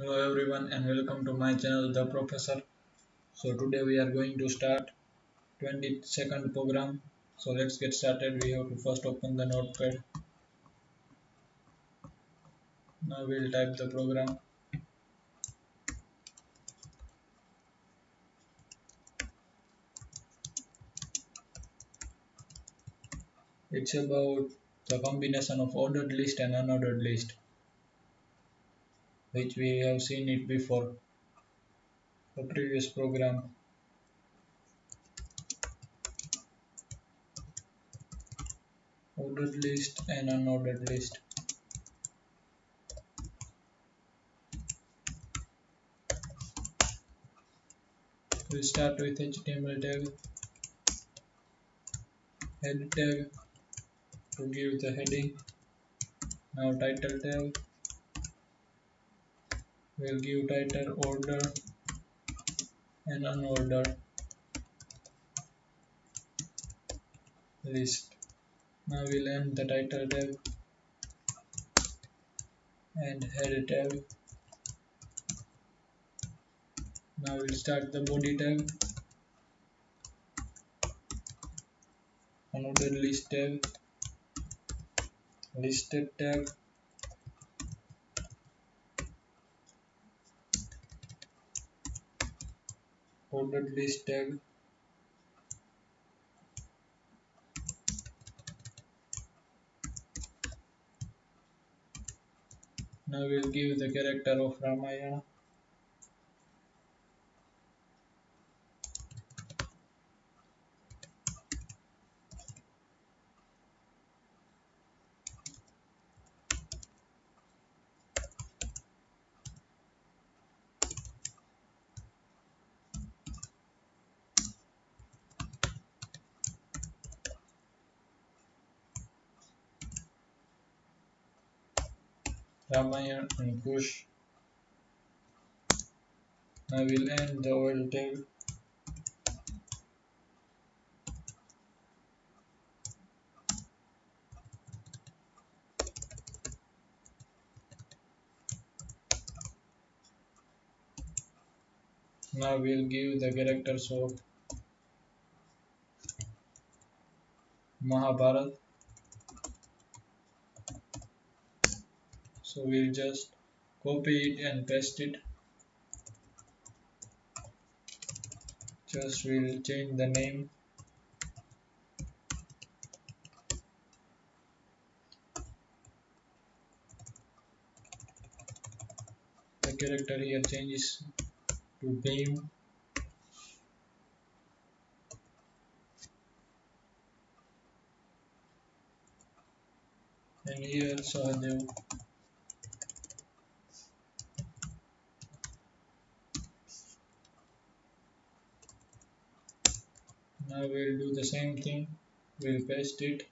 Hello everyone and welcome to my channel The Professor. So today we are going to start 20-second program. So let's get started. We have to first open the notepad. Now we'll type the program. It's about the combination of ordered list and unordered list, which we have seen it before. The previous program. Ordered list and unordered list. We'll start with HTML tag, head tag to give the heading. Now title tag. We'll give title order and unordered list. Now we'll end the title tag and head tag. Now we'll start the body tag, unordered list tag, listed tag, ordered list tag. Now we'll give the character of Ramayana. Ramayana and push. Now we'll end the oil tag. Now we'll give the characters of Mahabharat. So we'll just copy it and paste it. Just we'll change the name. The character here changes to Beam. And here Sahadev. Now we'll do the same thing. We'll paste it.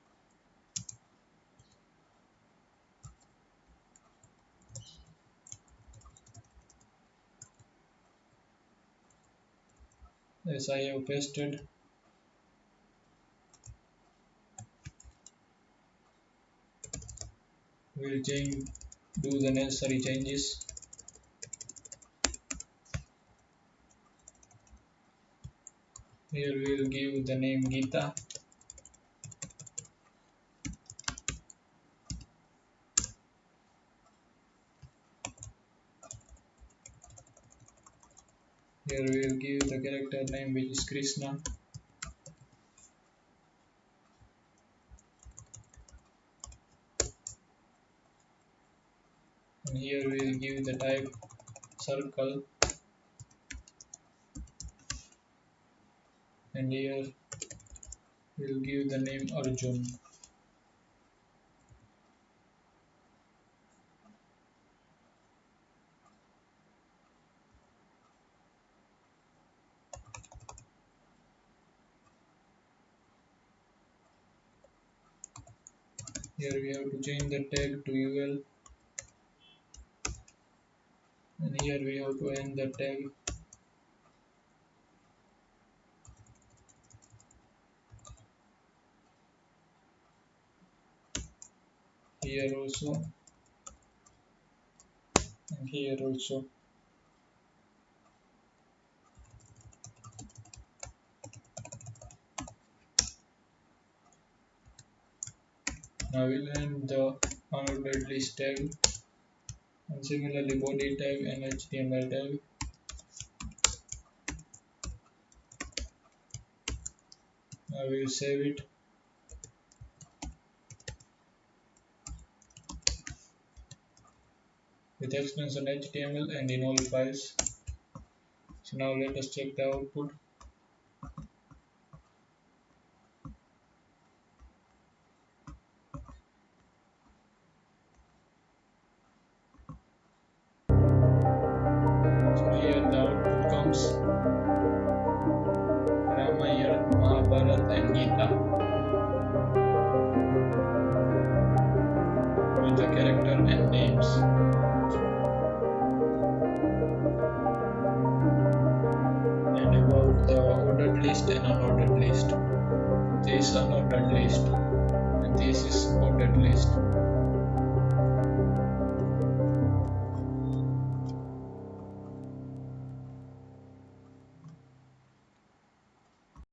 As I have pasted. We'll do the necessary changes. Here we'll give the name Geeta. Here we'll give the character name, which is Krishna. And here we'll give the type circle. And here we'll give the name Arjun. Here we have to change the tag to UL. And here we have to end the tag. Here also. And here also. I will end the unordered list tag, and similarly body tag and HTML tag. I will save it. With extension HTML and in all files. So now let us check the output. So here the output comes Ramayana, Mahabharata and Gita with the character and names. And about the ordered list and unordered list. This is unordered list and this is ordered list.